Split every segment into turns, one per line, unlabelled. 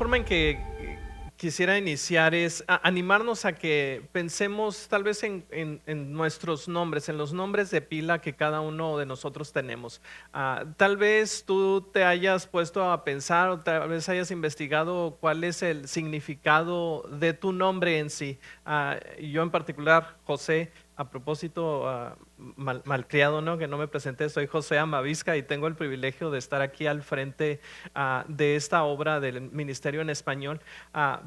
forma en que quisiera iniciar es animarnos a que pensemos tal vez en nuestros nombres, en los nombres de pila que cada uno de nosotros tenemos. Tal vez tú te hayas puesto a pensar o tal vez hayas investigado cuál es el significado de tu nombre en sí. Yo en particular, José. A propósito, malcriado, ¿no? Que no me presenté, soy José Amavisca y tengo el privilegio de estar aquí al frente de esta obra del Ministerio en Español.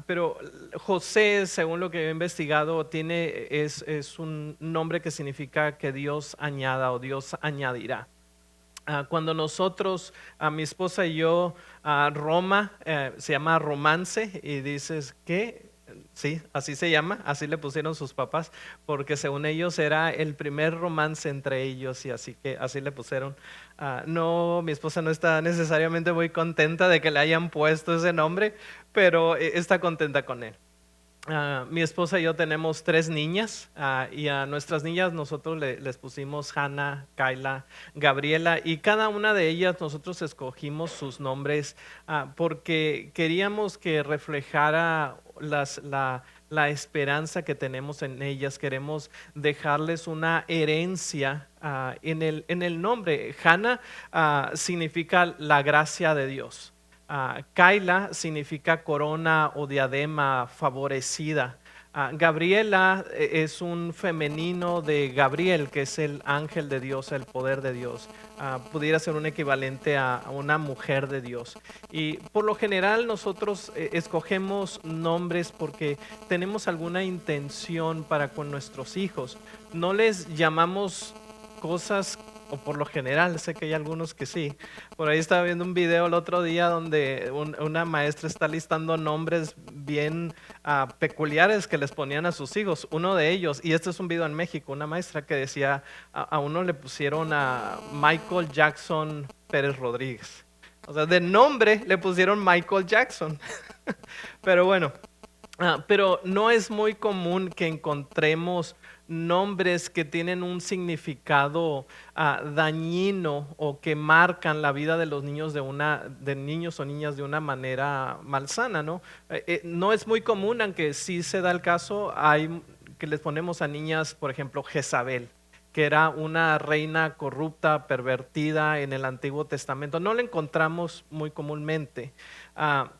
Pero José, según lo que he investigado, es un nombre que significa que Dios añada o Dios añadirá. Cuando nosotros, mi esposa y yo, Roma, se llama Romance, y dices, ¿qué? Sí, así se llama, así le pusieron sus papás, porque según ellos era el primer romance entre ellos, y así que así le pusieron. No, mi esposa no está necesariamente muy contenta de que le hayan puesto ese nombre, pero está contenta con él. Mi esposa y yo tenemos tres niñas, y a nuestras niñas nosotros les pusimos Hannah, Kyla, Gabriela, y cada una de ellas nosotros escogimos sus nombres porque queríamos que reflejara la esperanza que tenemos en ellas. Queremos dejarles una herencia en el nombre. Hannah significa la gracia de Dios. Kaila significa corona o diadema favorecida. Gabriela es un femenino de Gabriel, que es el ángel de Dios, el poder de Dios. Pudiera ser un equivalente a una mujer de Dios. Y por lo general nosotros escogemos nombres porque tenemos alguna intención para con nuestros hijos. No les llamamos cosas, o por lo general, sé que hay algunos que sí. Por ahí estaba viendo un video el otro día donde una maestra está listando nombres bien peculiares que les ponían a sus hijos. Uno de ellos, y este es un video en México, una maestra que decía, a uno le pusieron a Michael Jackson Pérez Rodríguez. O sea, de nombre le pusieron Michael Jackson. Pero bueno, pero no es muy común que encontremos nombres que tienen un significado dañino o que marcan la vida de los niños de niños o niñas de una manera malsana, ¿no? No es muy común, aunque sí se da el caso, hay que les ponemos a niñas, por ejemplo, Jezabel, que era una reina corrupta, pervertida en el Antiguo Testamento. No la encontramos muy comúnmente. Ah,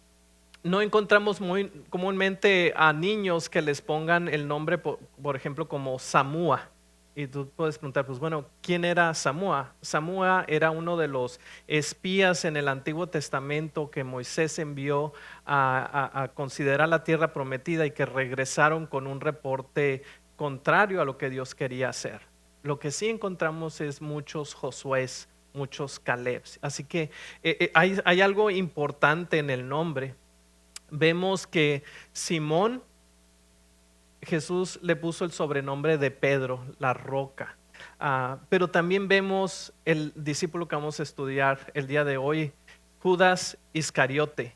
no encontramos muy comúnmente a niños que les pongan el nombre, por ejemplo, como Samúa. Y tú puedes preguntar, pues bueno, ¿quién era Samúa? Samúa era uno de los espías en el Antiguo Testamento que Moisés envió a considerar la tierra prometida y que regresaron con un reporte contrario a lo que Dios quería hacer. Lo que sí encontramos es muchos Josués, muchos Calebs. Así que hay algo importante en el nombre. Vemos que Simón, Jesús le puso el sobrenombre de Pedro, la roca. Pero también vemos el discípulo que vamos a estudiar el día de hoy, Judas Iscariote,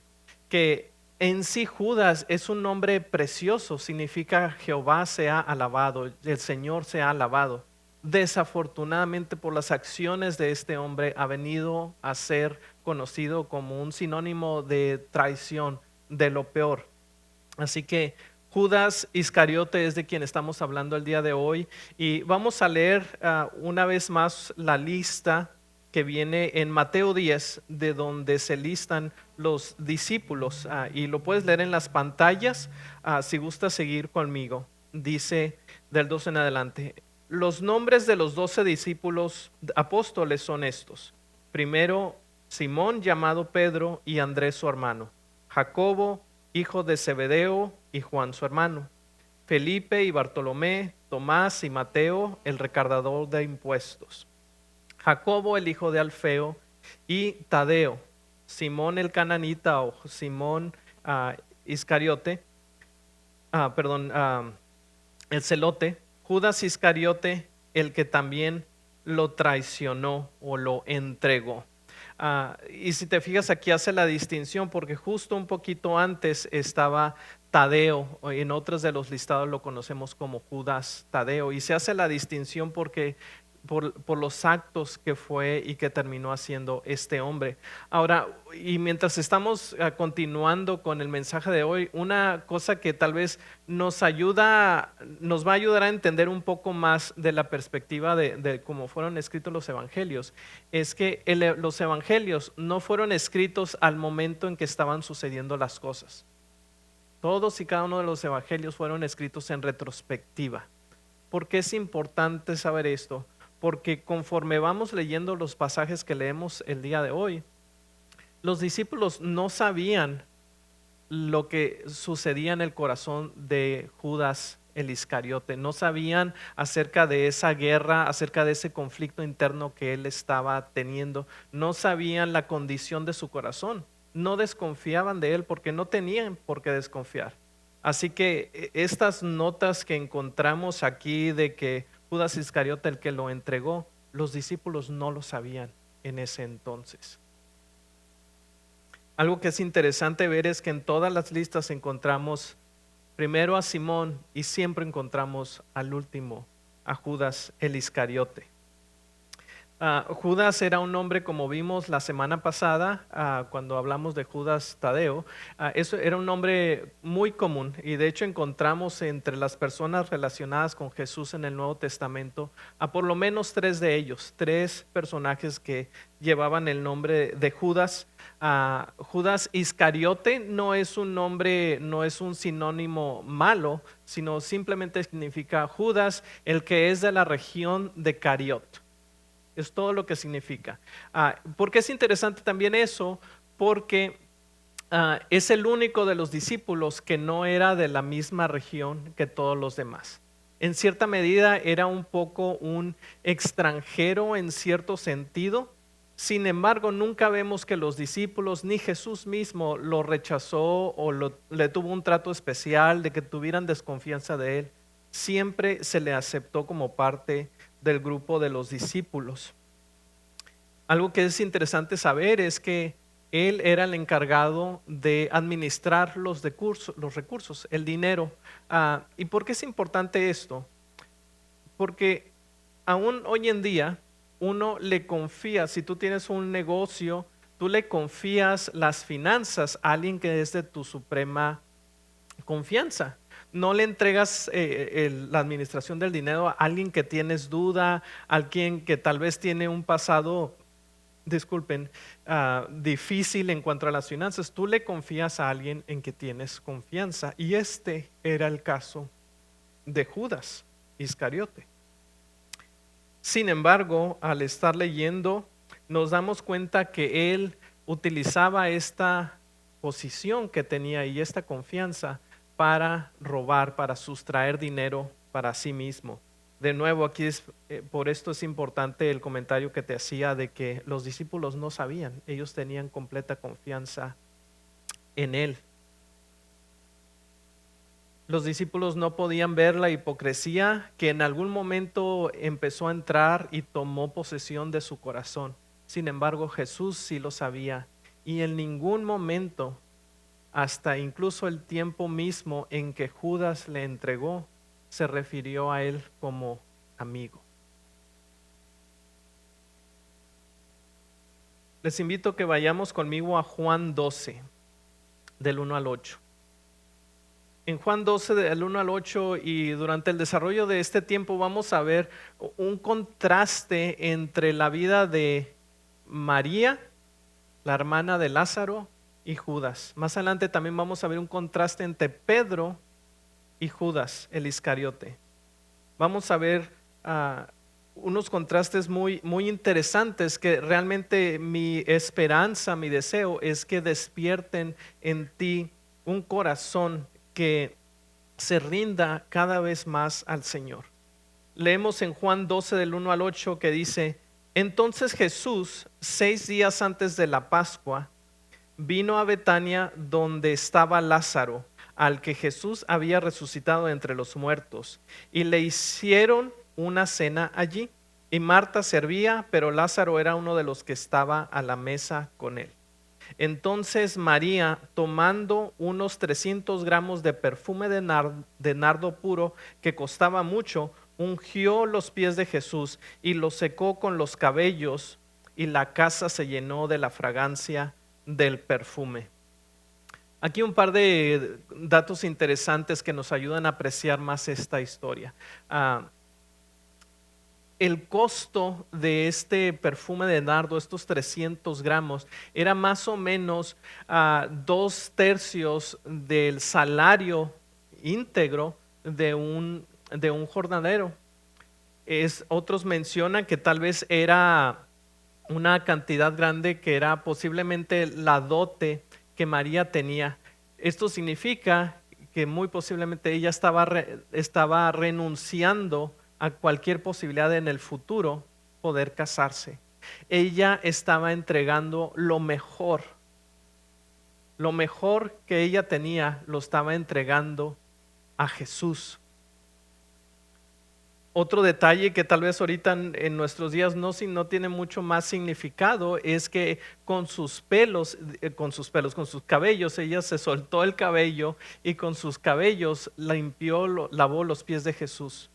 que en sí Judas es un nombre precioso, significa Jehová sea alabado, el Señor sea alabado. Desafortunadamente, por las acciones de este hombre ha venido a ser conocido como un sinónimo de traición, de lo peor. Así que Judas Iscariote es de quien estamos hablando el día de hoy, y vamos a leer una vez más la lista que viene en Mateo 10, de donde se listan los discípulos, y lo puedes leer en las pantallas si gustas seguir conmigo. Dice del 12 en adelante: los nombres de los 12 discípulos apóstoles son estos. Primero, Simón, llamado Pedro, y Andrés su hermano; Jacobo, hijo de Zebedeo, y Juan su hermano; Felipe y Bartolomé; Tomás y Mateo, el recaudador de impuestos; Jacobo, el hijo de Alfeo, y Tadeo; Simón el cananita, o Simón Iscariote, perdón, el celote; Judas Iscariote, el que también lo traicionó o lo entregó. Y si te fijas, aquí hace la distinción porque justo un poquito antes estaba Tadeo. En otros de los listados lo conocemos como Judas Tadeo, y se hace la distinción porque por los actos que fue y que terminó haciendo este hombre. Ahora, y mientras estamos continuando con el mensaje de hoy, una cosa que tal vez nos va a ayudar a entender un poco más de la perspectiva de cómo fueron escritos los evangelios, es que los evangelios no fueron escritos al momento en que estaban sucediendo las cosas. Todos y cada uno de los evangelios fueron escritos en retrospectiva. ¿Por qué es importante saber esto? Porque conforme vamos leyendo los pasajes que leemos el día de hoy, los discípulos no sabían lo que sucedía en el corazón de Judas el Iscariote, no sabían acerca de esa guerra, acerca de ese conflicto interno que él estaba teniendo, no sabían la condición de su corazón, no desconfiaban de él porque no tenían por qué desconfiar. Así que estas notas que encontramos aquí de que Judas Iscariote el que lo entregó, los discípulos no lo sabían en ese entonces. Algo que es interesante ver es que en todas las listas encontramos primero a Simón y siempre encontramos al último, a Judas el Iscariote. Judas era un hombre, como vimos la semana pasada, cuando hablamos de Judas Tadeo, eso era un nombre muy común y de hecho encontramos entre las personas relacionadas con Jesús en el Nuevo Testamento a por lo menos tres de ellos, tres personajes que llevaban el nombre de Judas. Judas Iscariote no es un nombre, no es un sinónimo malo, sino simplemente significa Judas, el que es de la región de Cariot. Es todo lo que significa. ¿Por qué es interesante también eso? Porque es el único de los discípulos que no era de la misma región que todos los demás. En cierta medida era un poco un extranjero en cierto sentido. Sin embargo, nunca vemos que los discípulos ni Jesús mismo lo rechazó o le tuvo un trato especial de que tuvieran desconfianza de él. Siempre se le aceptó como parte del grupo de los discípulos. Algo que es interesante saber es que él era el encargado de administrar los recursos, el dinero. ¿Y por qué es importante esto? Porque aún hoy en día uno le confía, si tú tienes un negocio, tú le confías las finanzas a alguien que es de tu suprema confianza. No le entregas la administración del dinero a alguien que tienes duda, a alguien que tal vez tiene un pasado, difícil en cuanto a las finanzas. Tú le confías a alguien en que tienes confianza. Y este era el caso de Judas Iscariote. Sin embargo, al estar leyendo, nos damos cuenta que él utilizaba esta posición que tenía y esta confianza para robar, para sustraer dinero para sí mismo. De nuevo, aquí por esto es importante el comentario que te hacía de que los discípulos no sabían, ellos tenían completa confianza en él. Los discípulos no podían ver la hipocresía que en algún momento empezó a entrar y tomó posesión de su corazón. Sin embargo, Jesús sí lo sabía y en ningún momento, hasta incluso el tiempo mismo en que Judas le entregó, se refirió a él como amigo. Les invito a que vayamos conmigo a Juan 12, del 1 al 8. En Juan 12, del 1 al 8, y durante el desarrollo de este tiempo vamos a ver un contraste entre la vida de María, la hermana de Lázaro, y Judas. Más adelante también vamos a ver un contraste entre Pedro y Judas, el Iscariote. Vamos a ver unos contrastes muy, muy interesantes que realmente mi esperanza, mi deseo es que despierten en ti un corazón que se rinda cada vez más al Señor. Leemos en Juan 12 del 1 al 8 que dice: entonces Jesús, 6 días antes de la Pascua, vino a Betania donde estaba Lázaro, al que Jesús había resucitado entre los muertos, y le hicieron una cena allí. Y Marta servía, pero Lázaro era uno de los que estaba a la mesa con él. Entonces María, tomando unos 300 gramos de perfume de nardo puro, que costaba mucho, ungió los pies de Jesús y los secó con los cabellos, y la casa se llenó de la fragancia del perfume. Aquí un par de datos interesantes que nos ayudan a apreciar más esta historia. El costo de este perfume de nardo, estos 300 gramos, era más o menos 2/3 del salario íntegro de un jornalero. Otros mencionan que tal vez era una cantidad grande, que era posiblemente la dote que María tenía. Esto significa que muy posiblemente ella estaba renunciando a cualquier posibilidad en el futuro poder casarse. Ella estaba entregando lo mejor que ella tenía, lo estaba entregando a Jesús. Otro detalle que tal vez ahorita en nuestros días no tiene mucho más significado es que con sus cabellos, ella se soltó el cabello y con sus cabellos lavó los pies de Jesús.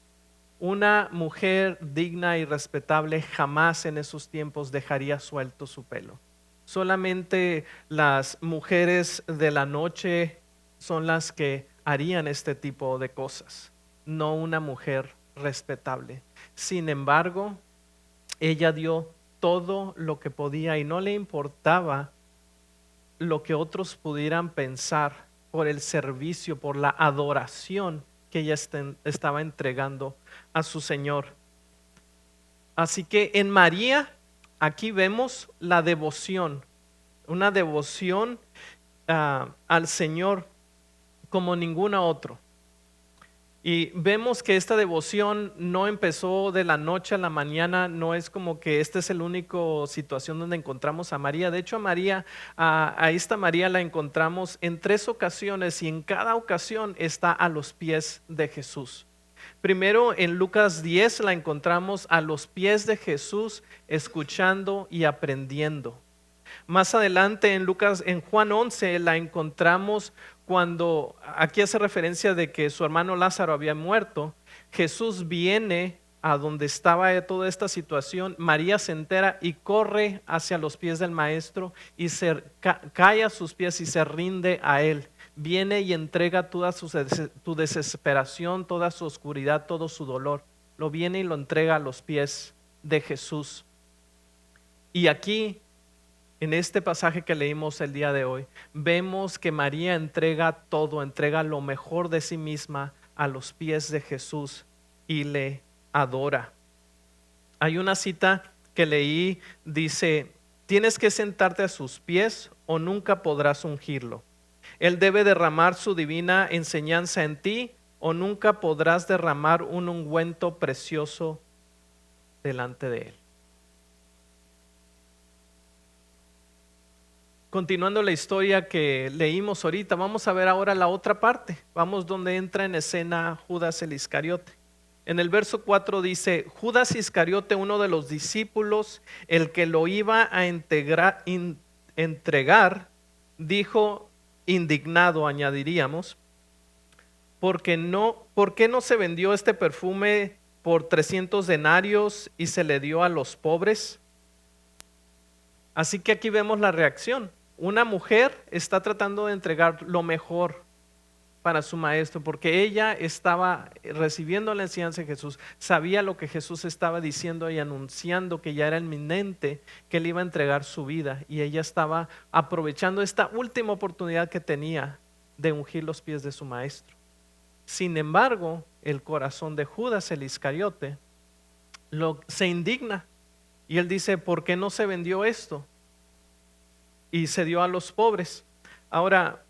Una mujer digna y respetable jamás en esos tiempos dejaría suelto su pelo. Solamente las mujeres de la noche son las que harían este tipo de cosas, no una mujer respetable. Sin embargo, ella dio todo lo que podía y no le importaba lo que otros pudieran pensar por el servicio, por la adoración que ella estaba entregando a su Señor. Así que en María aquí vemos la devoción, una devoción al Señor como ninguna otra. Y vemos que esta devoción no empezó de la noche a la mañana, no es como que esta es la única situación donde encontramos a María. De hecho, a esta María la encontramos en 3 ocasiones y en cada ocasión está a los pies de Jesús. Primero en Lucas 10 la encontramos a los pies de Jesús, escuchando y aprendiendo. Más adelante en Juan 11 la encontramos cuando aquí hace referencia de que su hermano Lázaro había muerto. Jesús viene a donde estaba toda esta situación. María se entera y corre hacia los pies del maestro y cae a sus pies y se rinde a él. Viene y entrega toda su desesperación, toda su oscuridad, todo su dolor. Lo viene y lo entrega a los pies de Jesús. Y aquí, en este pasaje que leímos el día de hoy, vemos que María entrega todo, entrega lo mejor de sí misma a los pies de Jesús y le adora. Hay una cita que leí, dice: tienes que sentarte a sus pies o nunca podrás ungirlo. Él debe derramar su divina enseñanza en ti o nunca podrás derramar un ungüento precioso delante de él. Continuando la historia que leímos ahorita, vamos a ver ahora la otra parte. Vamos donde entra en escena Judas el Iscariote. En el verso 4 dice: Judas Iscariote, uno de los discípulos, el que lo iba a entregar, dijo indignado, añadiríamos, ¿por qué no se vendió este perfume por 300 denarios y se le dio a los pobres? Así que aquí vemos la reacción. Una mujer está tratando de entregar lo mejor para su maestro, porque ella estaba recibiendo la enseñanza de Jesús, sabía lo que Jesús estaba diciendo y anunciando que ya era inminente, que él iba a entregar su vida, y ella estaba aprovechando esta última oportunidad que tenía de ungir los pies de su maestro. Sin embargo, el corazón de Judas el Iscariote se indigna y él dice: ¿por qué no se vendió esto y se dio a los pobres? Ahora,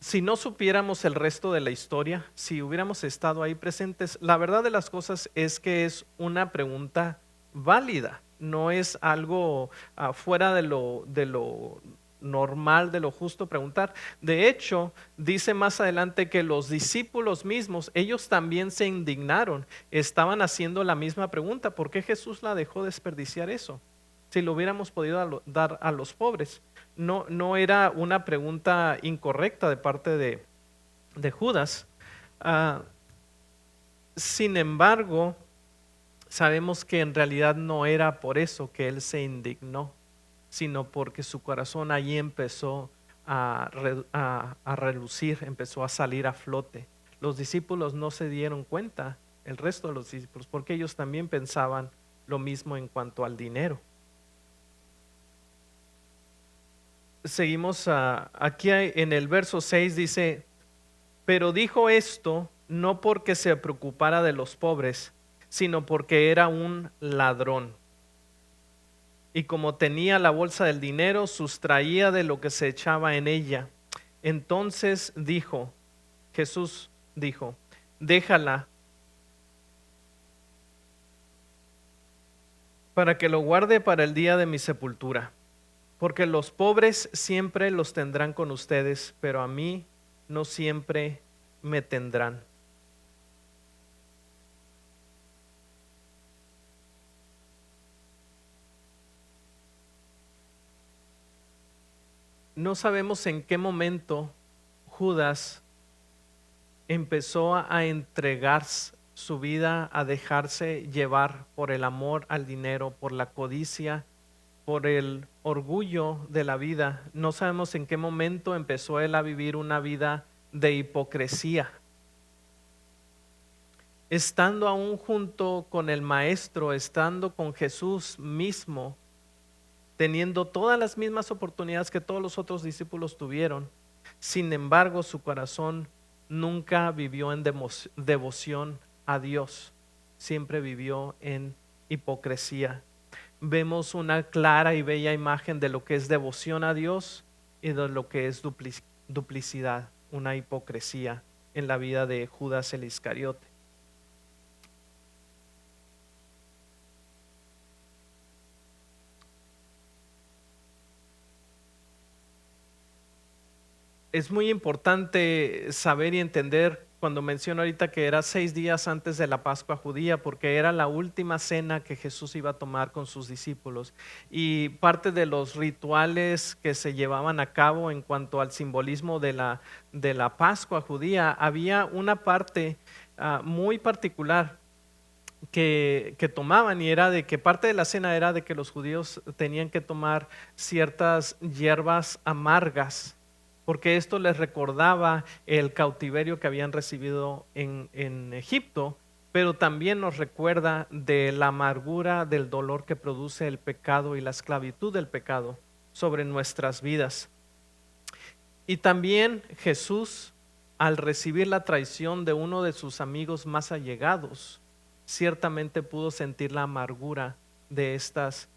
si no supiéramos el resto de la historia, si hubiéramos estado ahí presentes, la verdad de las cosas es que es una pregunta válida, no es algo fuera de lo normal, de lo justo preguntar. De hecho, dice más adelante que los discípulos mismos, ellos también se indignaron, estaban haciendo la misma pregunta: ¿por qué Jesús la dejó desperdiciar eso? Si lo hubiéramos podido dar a los pobres. No era una pregunta incorrecta de parte de Judas. Sin embargo, sabemos que en realidad no era por eso que él se indignó, sino porque su corazón allí empezó a relucir, empezó a salir a flote. Los discípulos no se dieron cuenta, el resto de los discípulos, porque ellos también pensaban lo mismo en cuanto al dinero. Seguimos aquí en el verso 6 dice, pero dijo esto no porque se preocupara de los pobres, sino porque era un ladrón. Y como tenía la bolsa del dinero, sustraía de lo que se echaba en ella. Entonces Jesús dijo, déjala para que lo guarde para el día de mi sepultura, porque los pobres siempre los tendrán con ustedes, pero a mí no siempre me tendrán. No sabemos en qué momento Judas empezó a entregar su vida, a dejarse llevar por el amor al dinero, por la codicia, por el orgullo de la vida. No sabemos en qué momento empezó él a vivir una vida de hipocresía. Estando aún junto con el Maestro, estando con Jesús mismo, teniendo todas las mismas oportunidades que todos los otros discípulos tuvieron, sin embargo su corazón nunca vivió en devoción a Dios, siempre vivió en hipocresía. Vemos una clara y bella imagen de lo que es devoción a Dios y de lo que es duplicidad, una hipocresía en la vida de Judas el Iscariote. Es muy importante saber y entender cuando menciono ahorita que era 6 días antes de la Pascua judía, porque era la última cena que Jesús iba a tomar con sus discípulos. Y parte de los rituales que se llevaban a cabo en cuanto al simbolismo de la Pascua judía, había una parte muy particular que tomaban, y era de que parte de la cena era de que los judíos tenían que tomar ciertas hierbas amargas, porque esto les recordaba el cautiverio que habían recibido en Egipto, pero también nos recuerda de la amargura del dolor que produce el pecado y la esclavitud del pecado sobre nuestras vidas. Y también Jesús, al recibir la traición de uno de sus amigos más allegados, ciertamente pudo sentir la amargura de estas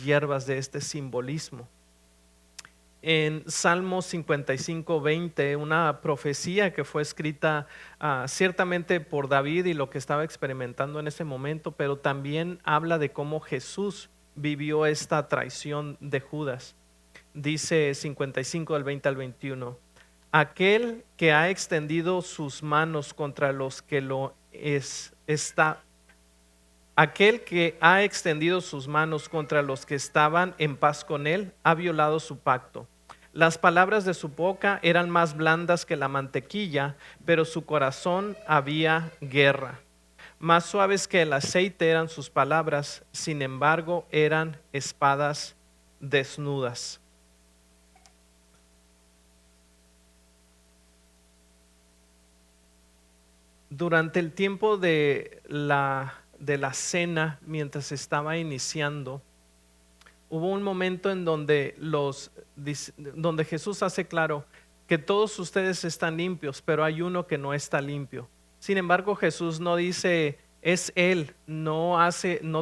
hierbas, de este simbolismo. En Salmo 55:20, una profecía que fue escrita ciertamente por David y lo que estaba experimentando en ese momento, pero también habla de cómo Jesús vivió esta traición de Judas. Dice 55 del 20 al 21, aquel que ha extendido sus manos contra los que aquel que ha extendido sus manos contra los que estaban en paz con él, ha violado su pacto. Las palabras de su boca eran más blandas que la mantequilla, pero su corazón había guerra. Más suaves que el aceite eran sus palabras, sin embargo eran espadas desnudas. Durante el tiempo de la cena, mientras estaba iniciando, hubo un momento en donde donde Jesús hace claro que todos ustedes están limpios, pero hay uno que no está limpio. Sin embargo, Jesús no dice es él, no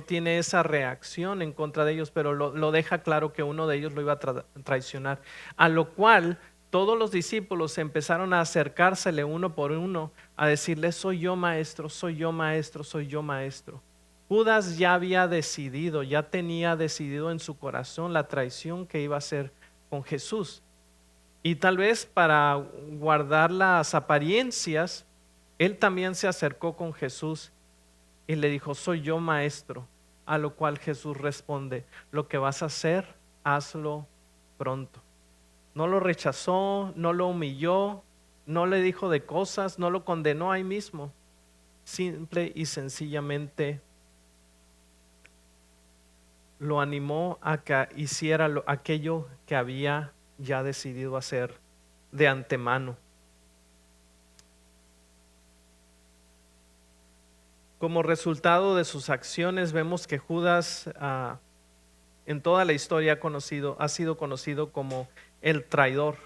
tiene esa reacción en contra de ellos, pero lo deja claro que uno de ellos lo iba a traicionar. A lo cual todos los discípulos empezaron a acercársele uno por uno, a decirle, soy yo maestro, soy yo maestro, soy yo maestro. Judas ya había decidido, ya tenía decidido en su corazón la traición que iba a hacer con Jesús. Y tal vez para guardar las apariencias, él también se acercó con Jesús y le dijo, soy yo maestro. A lo cual Jesús responde, lo que vas a hacer, hazlo pronto. No lo rechazó, no lo humilló, no le dijo de cosas, no lo condenó ahí mismo. simple y sencillamente lo animó a que hiciera aquello que había ya decidido hacer de antemano. Como resultado de sus acciones, vemos que Judas en toda la historia ha sido conocido como el traidor.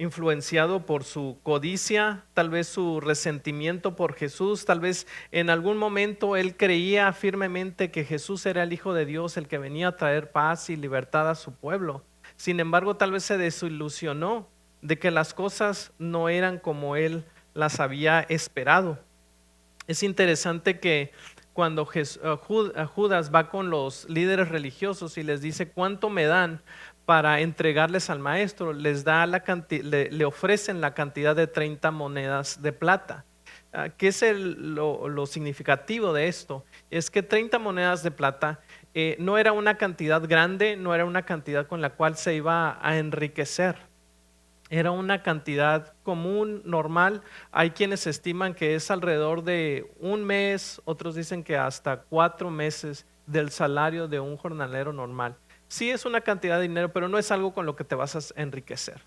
Influenciado por su codicia, tal vez su resentimiento por Jesús, tal vez en algún momento él creía firmemente que Jesús era el Hijo de Dios, el que venía a traer paz y libertad a su pueblo. Sin embargo, tal vez se desilusionó de que las cosas no eran como él las había esperado. Es interesante que cuando Judas va con los líderes religiosos y les dice cuánto me dan para entregarles al maestro, le ofrecen la cantidad de 30 monedas de plata. ¿Qué es lo significativo de esto? Es que 30 monedas de plata no era una cantidad grande, no era una cantidad con la cual se iba a enriquecer. Era una cantidad común, normal. Hay quienes estiman que es alrededor de un mes, otros dicen que hasta 4 meses del salario de un jornalero normal. Sí es una cantidad de dinero, pero no es algo con lo que te vas a enriquecer.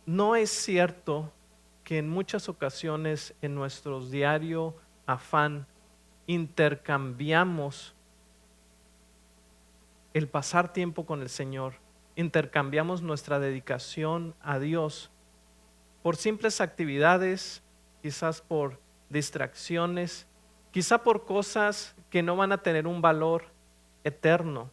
No es cierto que en muchas ocasiones en nuestro diario afán intercambiamos el pasar tiempo con el Señor, intercambiamos nuestra dedicación a Dios por simples actividades, quizás por distracciones, quizá por cosas que no van a tener un valor eterno.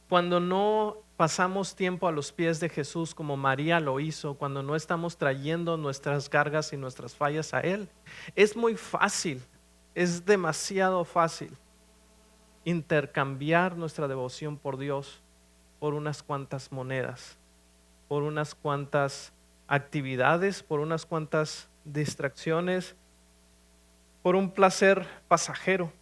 Cuando no pasamos tiempo a los pies de Jesús como María lo hizo, cuando no estamos trayendo nuestras cargas y nuestras fallas a Él, es muy fácil, es demasiado fácil intercambiar nuestra devoción por Dios por unas cuantas monedas, por unas cuantas actividades, por unas cuantas distracciones, por un placer pasajero.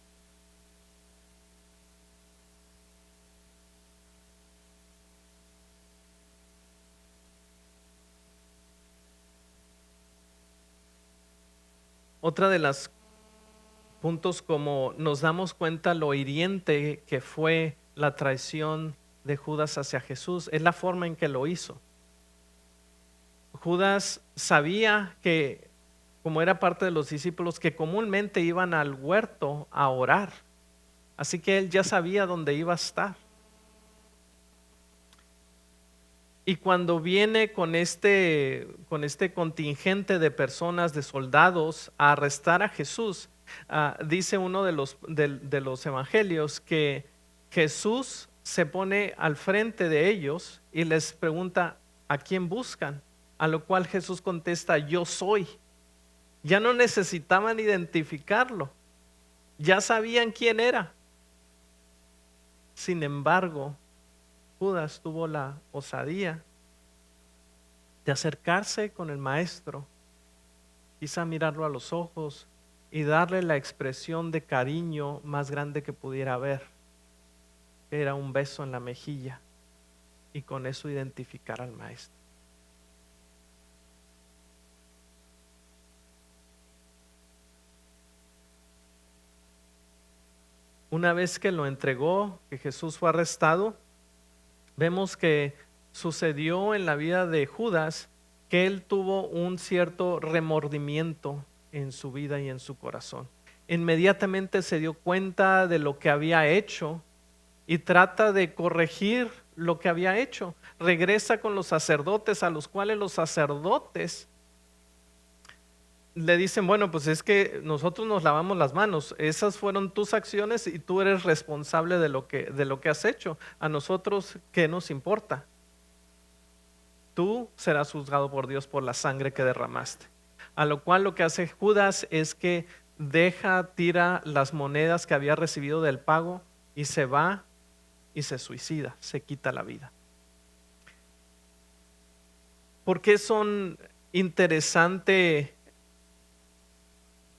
Otra de las puntos como nos damos cuenta lo hiriente que fue la traición de Judas hacia Jesús es la forma en que lo hizo. Judas sabía que, como era parte de los discípulos, que comúnmente iban al huerto a orar, así que él ya sabía dónde iba a estar. Y cuando viene con este contingente de personas, de soldados, a arrestar a Jesús, dice uno de los evangelios que Jesús se pone al frente de ellos y les pregunta a quién buscan, a lo cual Jesús contesta, yo soy. Ya no necesitaban identificarlo, ya sabían quién era. Sin embargo, Judas tuvo la osadía de acercarse con el maestro, quizá mirarlo a los ojos y darle la expresión de cariño más grande que pudiera haber, que era un beso en la mejilla, y con eso identificar al maestro. Una vez que lo entregó, que Jesús fue arrestado, vemos que sucedió en la vida de Judas que él tuvo un cierto remordimiento en su vida y en su corazón. Inmediatamente se dio cuenta de lo que había hecho y trata de corregir lo que había hecho. Regresa con los sacerdotes, a los cuales los sacerdotes le dicen, bueno, pues es que nosotros nos lavamos las manos, esas fueron tus acciones y tú eres responsable de lo que has hecho. A nosotros, ¿qué nos importa? Tú serás juzgado por Dios por la sangre que derramaste. A lo cual lo que hace Judas es que tira las monedas que había recibido del pago y se va y se suicida, se quita la vida. ¿Por qué son interesante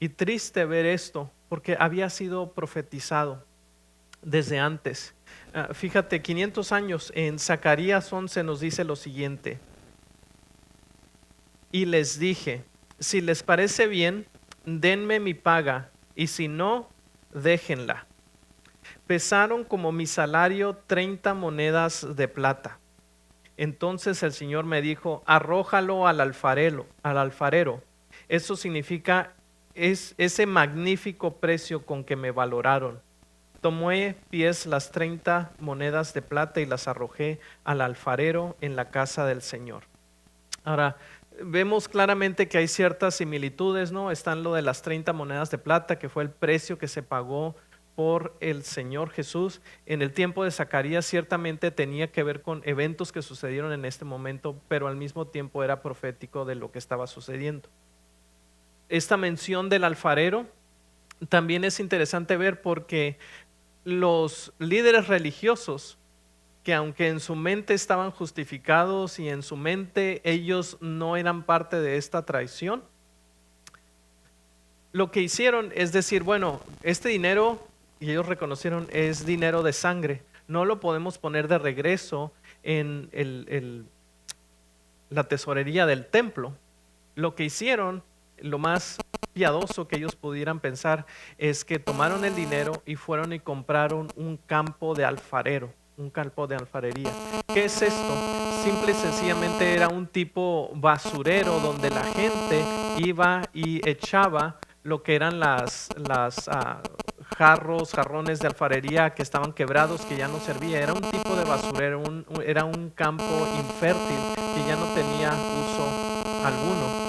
y triste ver esto? Porque había sido profetizado. desde antes. Fíjate, 500 años, en Zacarías 11 nos dice lo siguiente: y les dije, si les parece bien, denme mi paga, y si no, déjenla. Pesaron como mi salario 30 monedas de plata. Entonces el Señor me dijo, arrójalo al alfarero. Eso significa es ese magnífico precio con que me valoraron. Tomé pies las 30 monedas de plata y las arrojé al alfarero en la casa del Señor. Ahora, vemos claramente que hay ciertas similitudes, ¿no? Están lo de las 30 monedas de plata, que fue el precio que se pagó por el Señor Jesús. En el tiempo de Zacarías ciertamente tenía que ver con eventos que sucedieron en este momento, pero al mismo tiempo era profético de lo que estaba sucediendo. Esta mención del alfarero también es interesante ver porque los líderes religiosos, que aunque en su mente estaban justificados y en su mente ellos no eran parte de esta traición, lo que hicieron es decir, bueno, este dinero, y ellos reconocieron, es dinero de sangre, no lo podemos poner de regreso en la tesorería del templo. Lo que hicieron, lo más piadoso que ellos pudieran pensar, es que tomaron el dinero y fueron y compraron un campo de alfarero, un campo de alfarería. ¿Qué es esto? Simple y sencillamente era un tipo basurero donde la gente iba y echaba lo que eran jarrones de alfarería que estaban quebrados, que ya no servía. Era un tipo de basurero, era un campo infértil que ya no tenía uso alguno.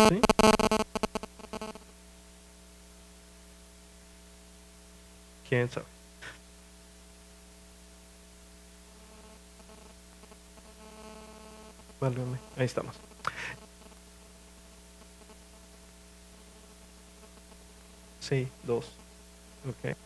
¿Sí? ¿Quién sabe? Válgame, ahí estamos. Sí, 2. Ok.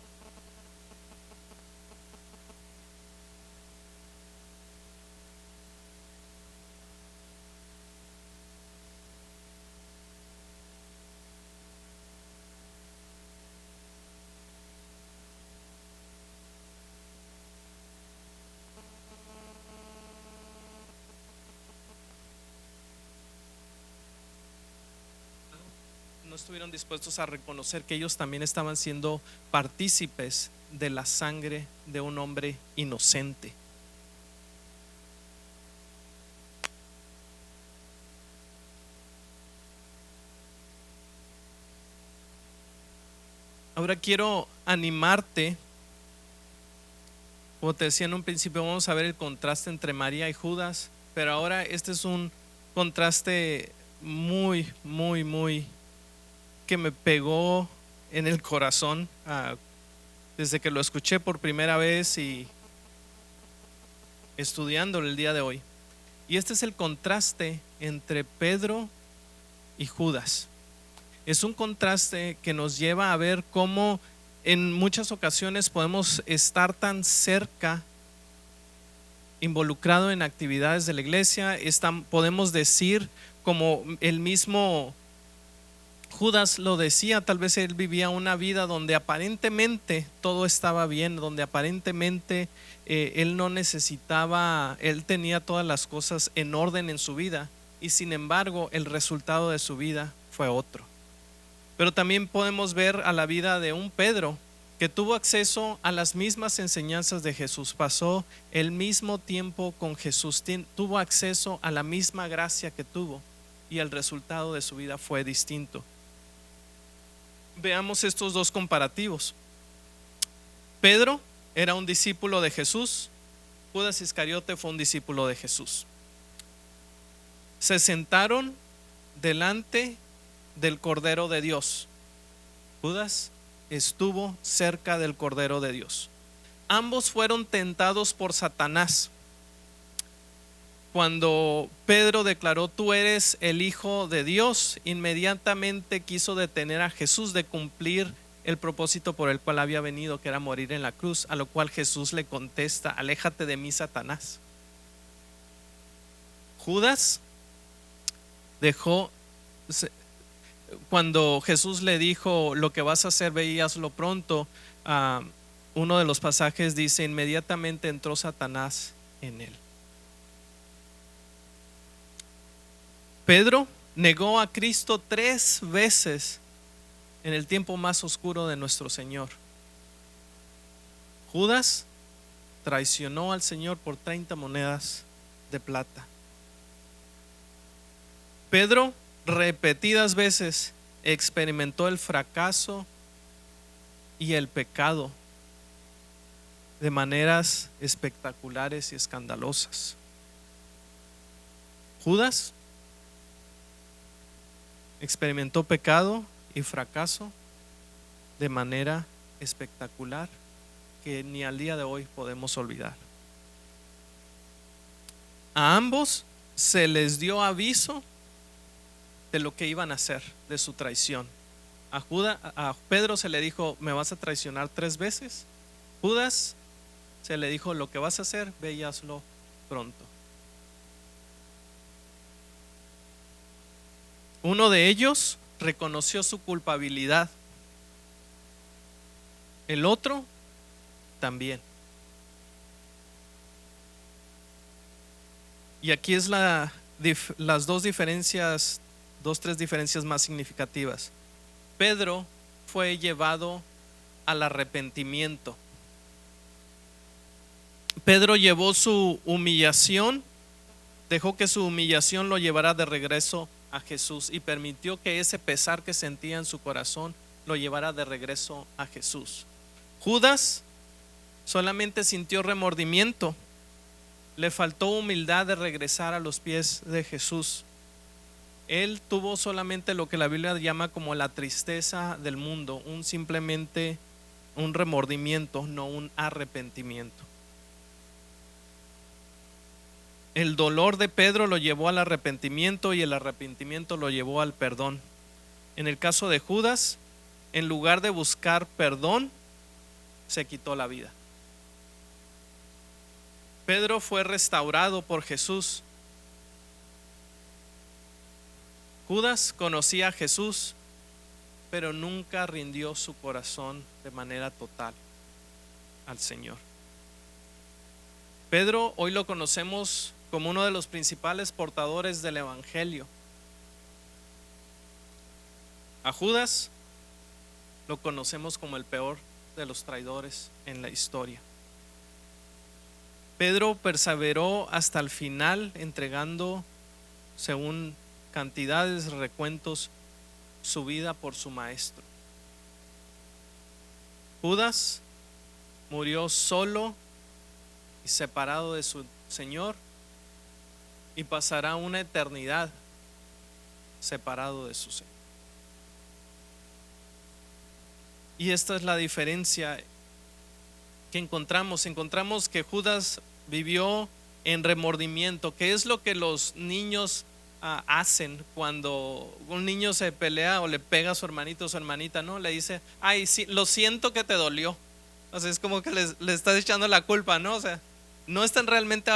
No estuvieron dispuestos a reconocer que ellos también estaban siendo partícipes de la sangre de un hombre inocente. Ahora quiero animarte, como te decía en un principio, vamos a ver el contraste entre María y Judas, pero ahora este es un contraste muy que me pegó en el corazón desde que lo escuché por primera vez y estudiándolo el día de hoy. Y este es el contraste entre Pedro y Judas. Es un contraste que nos lleva a ver cómo en muchas ocasiones podemos estar tan cerca, involucrado en actividades de la iglesia, podemos decir como el mismo Judas lo decía, tal vez él vivía una vida donde aparentemente todo estaba bien, donde aparentemente él no necesitaba, él tenía todas las cosas en orden en su vida, y sin embargo el resultado de su vida fue otro. Pero también podemos ver a la vida de un Pedro que tuvo acceso a las mismas enseñanzas de Jesús, pasó el mismo tiempo con Jesús, tuvo acceso a la misma gracia que tuvo, y el resultado de su vida fue distinto. Veamos estos dos comparativos. Pedro era un discípulo de Jesús, Judas Iscariote fue un discípulo de Jesús. Se sentaron delante del Cordero de Dios. Judas estuvo cerca del Cordero de Dios. Ambos fueron tentados por Satanás. Cuando Pedro declaró tú eres el Hijo de Dios, inmediatamente quiso detener a Jesús de cumplir el propósito por el cual había venido, que era morir en la cruz, a lo cual Jesús le contesta, aléjate de mí, Satanás. Judas dejó, cuando Jesús le dijo lo que vas a hacer, ve y hazlo pronto, uno de los pasajes dice: inmediatamente entró Satanás en él. Pedro negó a Cristo 3 veces en el tiempo más oscuro de nuestro Señor. Judas traicionó al Señor por 30 monedas de plata. Pedro repetidas veces experimentó el fracaso y el pecado de maneras espectaculares y escandalosas. Judas experimentó pecado y fracaso de manera espectacular que ni al día de hoy podemos olvidar. A ambos se les dio aviso de lo que iban a hacer, de su traición. A Pedro se le dijo: me vas a traicionar 3 veces. Judas se le dijo: lo que vas a hacer, ve y hazlo pronto. Uno de ellos reconoció su culpabilidad, el otro también. Y aquí es las dos diferencias, 3 diferencias más significativas. Pedro fue llevado al arrepentimiento. Pedro llevó su humillación, dejó que su humillación lo llevara de regreso a Jesús y permitió que ese pesar que sentía en su corazón lo llevara de regreso a Jesús. Judas solamente sintió remordimiento, le faltó humildad de regresar a los pies de Jesús. Él tuvo solamente lo que la Biblia llama como la tristeza del mundo, simplemente un remordimiento, no un arrepentimiento. El dolor de Pedro lo llevó al arrepentimiento y el arrepentimiento lo llevó al perdón. En el caso de Judas, en lugar de buscar perdón, se quitó la vida. Pedro fue restaurado por Jesús. Judas conocía a Jesús, pero nunca rindió su corazón de manera total al Señor. Pedro hoy lo conocemos como uno de los principales portadores del Evangelio. A Judas lo conocemos como el peor de los traidores en la historia. Pedro perseveró hasta el final, entregando, según cantidades, recuentos, su vida por su maestro. Judas murió solo y separado de su Señor y pasará una eternidad separado de su Señor. Y esta es la diferencia que encontramos. Encontramos que Judas vivió en remordimiento, que es lo que los niños hacen cuando un niño se pelea o le pega a su hermanito o su hermanita, ¿no? Le dice: ay, sí, lo siento que te dolió. O sea, es como que le estás echando la culpa, ¿no? O sea, no están realmente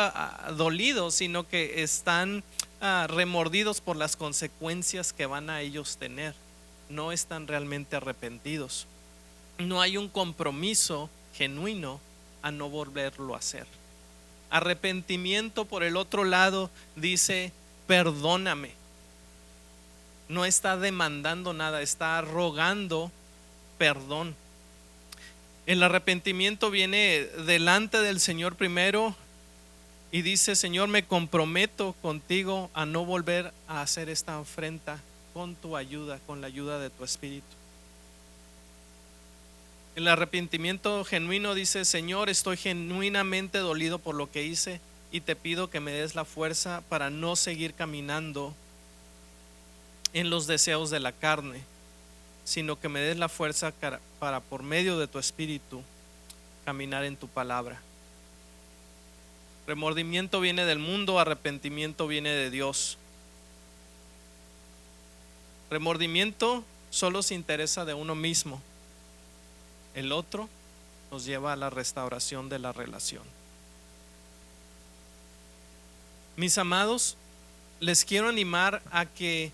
dolidos, sino que están remordidos por las consecuencias que van a ellos tener. No están realmente arrepentidos. No hay un compromiso genuino a no volverlo a hacer. Arrepentimiento, por el otro lado, dice: perdóname. No está demandando nada, está rogando perdón. El arrepentimiento viene delante del Señor primero y dice: Señor, me comprometo contigo a no volver a hacer esta afrenta con tu ayuda, con la ayuda de tu Espíritu. El arrepentimiento genuino dice: Señor, estoy genuinamente dolido por lo que hice y te pido que me des la fuerza para no seguir caminando en los deseos de la carne, sino que me des la fuerza para, por medio de tu Espíritu, caminar en tu palabra. Remordimiento viene del mundo, arrepentimiento viene de Dios. Remordimiento solo se interesa de uno mismo. El otro nos lleva a la restauración de la relación. Mis amados, les quiero animar a que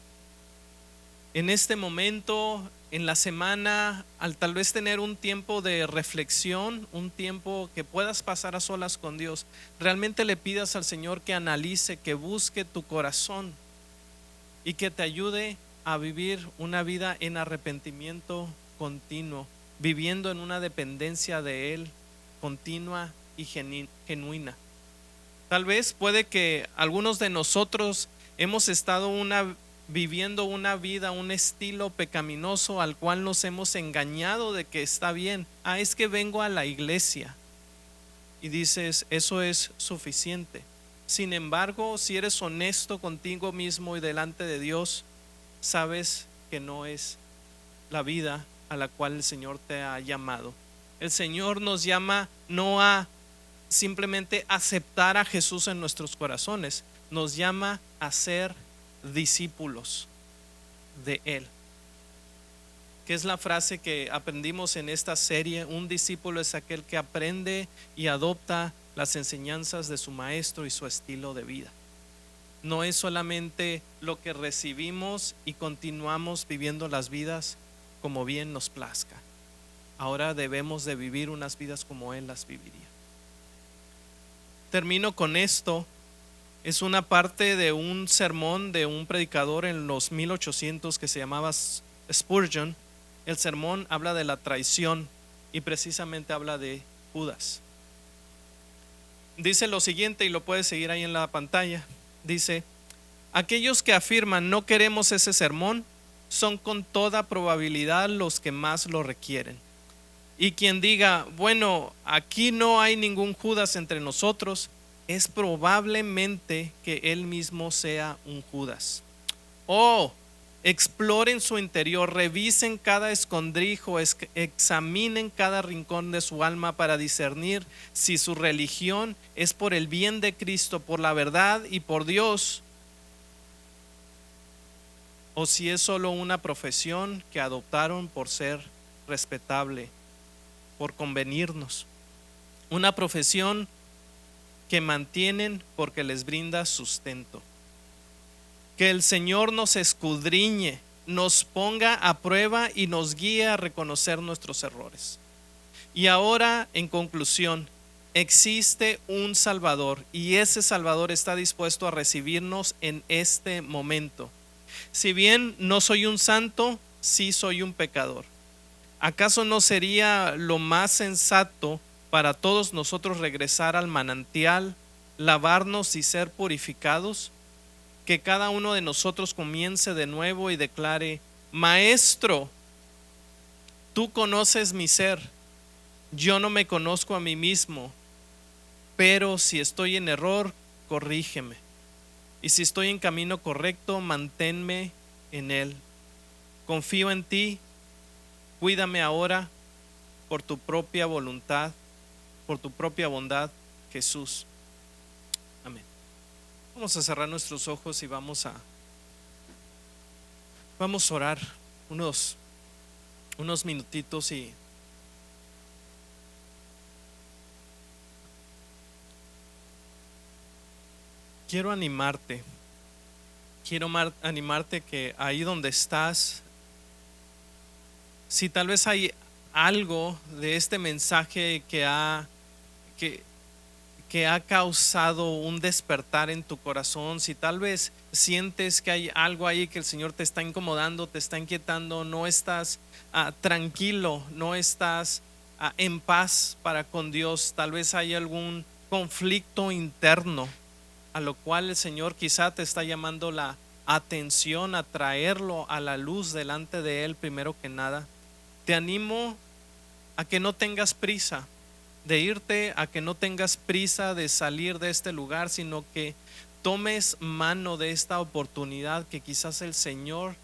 en este momento, en la semana, al tal vez tener un tiempo de reflexión, un tiempo que puedas pasar a solas con Dios, realmente le pidas al Señor que analice, que busque tu corazón y que te ayude a vivir una vida en arrepentimiento continuo, viviendo en una dependencia de Él continua y genuina. Tal vez puede que algunos de nosotros hemos estado viviendo una vida, un estilo pecaminoso al cual nos hemos engañado de que está bien. Es que vengo a la iglesia y dices, eso es suficiente. Sin embargo, si eres honesto contigo mismo y delante de Dios, sabes que no es la vida a la cual el Señor te ha llamado. El Señor nos llama no a simplemente aceptar a Jesús en nuestros corazones, nos llama a ser discípulos de Él. Que es la frase que aprendimos en esta serie: un discípulo es aquel que aprende y adopta las enseñanzas de su maestro y su estilo de vida. No es solamente lo que recibimos y continuamos viviendo las vidas como bien nos plazca. Ahora debemos de vivir unas vidas como Él las viviría. Termino con esto. Es una parte de un sermón de un predicador en los 1800 que se llamaba Spurgeon. El sermón habla de la traición y precisamente habla de Judas. Dice lo siguiente, y lo puedes seguir ahí en la pantalla. Dice: aquellos que afirman no queremos ese sermón son con toda probabilidad los que más lo requieren. Y quien diga, bueno, aquí no hay ningún Judas entre nosotros, es probablemente que él mismo sea un Judas. Exploren su interior, revisen cada escondrijo, examinen cada rincón de su alma para discernir si su religión es por el bien de Cristo, por la verdad y por Dios, o si es solo una profesión que adoptaron por ser respetable, por convenirnos, una profesión que mantienen porque les brinda sustento. Que el Señor nos escudriñe, nos ponga a prueba y nos guíe a reconocer nuestros errores. Y ahora, en conclusión, existe un Salvador y ese Salvador está dispuesto a recibirnos en este momento. Si bien no soy un santo, sí soy un pecador. ¿Acaso no sería lo más sensato para todos nosotros regresar al manantial, lavarnos y ser purificados? Que cada uno de nosotros comience de nuevo y declare: Maestro, tú conoces mi ser, yo no me conozco a mí mismo, pero si estoy en error, corrígeme. Y si estoy en camino correcto, manténme en él. Confío en ti, cuídame ahora por tu propia voluntad, por tu propia bondad, Jesús. Amén. Vamos a cerrar nuestros ojos y vamos a orar unos minutitos y quiero animarte. Animarte que ahí donde estás, si tal vez hay algo de este mensaje que ha causado un despertar en tu corazón, si tal vez sientes que hay algo ahí que el Señor te está incomodando, te está inquietando, no estás tranquilo, no estás en paz para con Dios, tal vez hay algún conflicto interno a lo cual el Señor quizá te está llamando la atención, a traerlo a la luz delante de Él primero que nada. Te animo a que no tengas prisa de irte, a que no tengas prisa de salir de este lugar, sino que tomes mano de esta oportunidad que quizás el Señor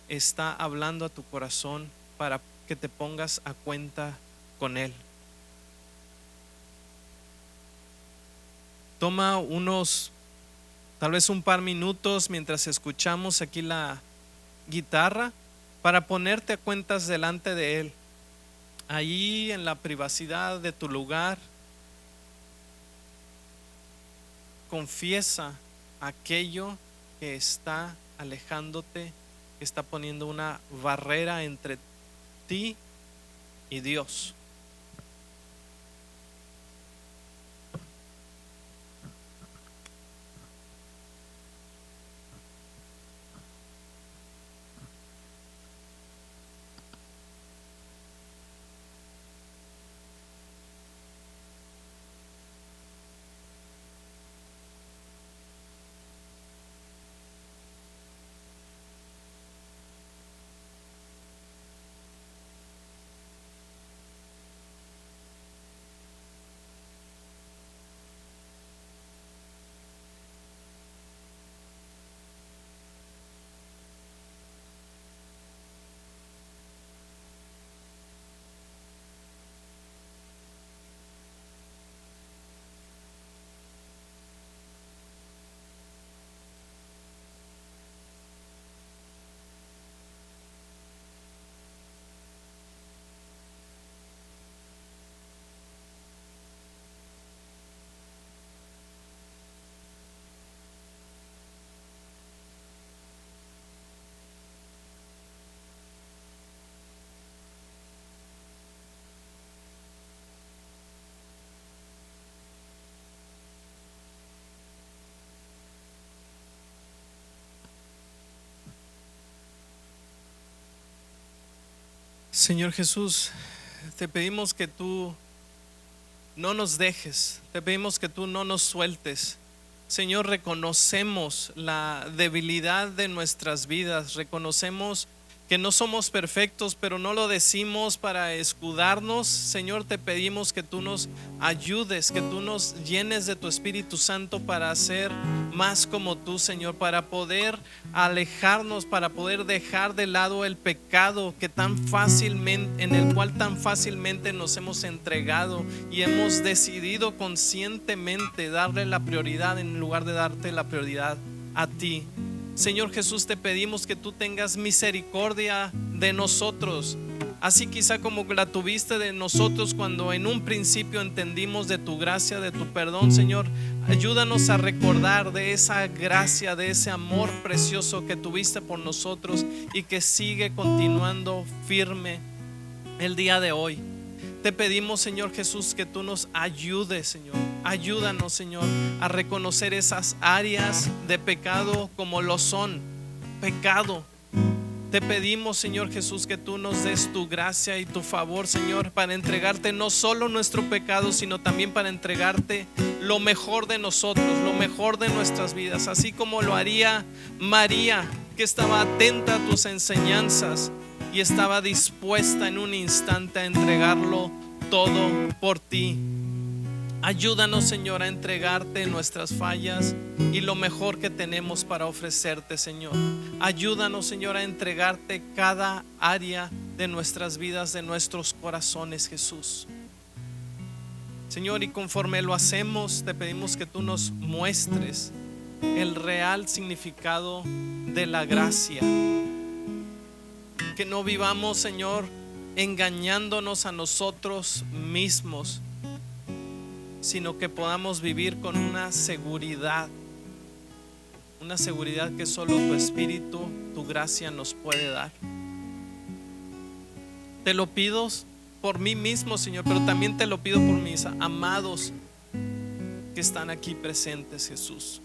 está hablando a tu corazón para que te pongas a cuenta con Él. Toma tal vez un par minutos mientras escuchamos aquí la guitarra para ponerte a cuentas delante de Él. Ahí en la privacidad de tu lugar, confiesa aquello que está alejándote, que está poniendo una barrera entre ti y Dios. Señor Jesús, te pedimos que tú no nos dejes, te pedimos que tú no nos sueltes. Señor, reconocemos la debilidad de nuestras vidas, reconocemos que no somos perfectos, pero no lo decimos para escudarnos. Señor, te pedimos que tú nos ayudes, que tú nos llenes de tu Espíritu Santo para ser más como tú, Señor, para poder alejarnos, para poder dejar de lado el pecado que tan fácilmente, en el cual tan fácilmente nos hemos entregado y hemos decidido conscientemente darle la prioridad en lugar de darte la prioridad a ti. Señor Jesús, te pedimos que tú tengas misericordia de nosotros, así quizá como la tuviste de nosotros cuando en un principio entendimos de tu gracia, de tu perdón. Señor, ayúdanos a recordar de esa gracia, de ese amor precioso que tuviste por nosotros y que sigue continuando firme el día de hoy. Te pedimos, Señor Jesús, que tú nos ayudes, Señor. Ayúdanos, Señor, a reconocer esas áreas de pecado como lo son, pecado. Te pedimos, Señor Jesús, que tú nos des tu gracia y tu favor, Señor, para entregarte no solo nuestro pecado, sino también para entregarte lo mejor de nosotros, lo mejor de nuestras vidas, así como lo haría María, que estaba atenta a tus enseñanzas y estaba dispuesta en un instante a entregarlo todo por ti. Ayúdanos, Señor, a entregarte nuestras fallas y lo mejor que tenemos para ofrecerte, Señor. Ayúdanos, Señor, a entregarte cada área de nuestras vidas, de nuestros corazones, Jesús. Señor, y conforme lo hacemos, te pedimos que tú nos muestres el real significado de la gracia. Que no vivamos, Señor, engañándonos a nosotros mismos, sino que podamos vivir con una seguridad que solo tu Espíritu, tu gracia nos puede dar. Te lo pido por mí mismo, Señor, pero también te lo pido por mis amados que están aquí presentes, Jesús.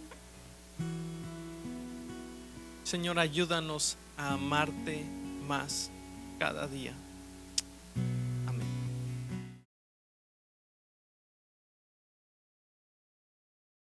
Señor, ayúdanos a amarte más cada día.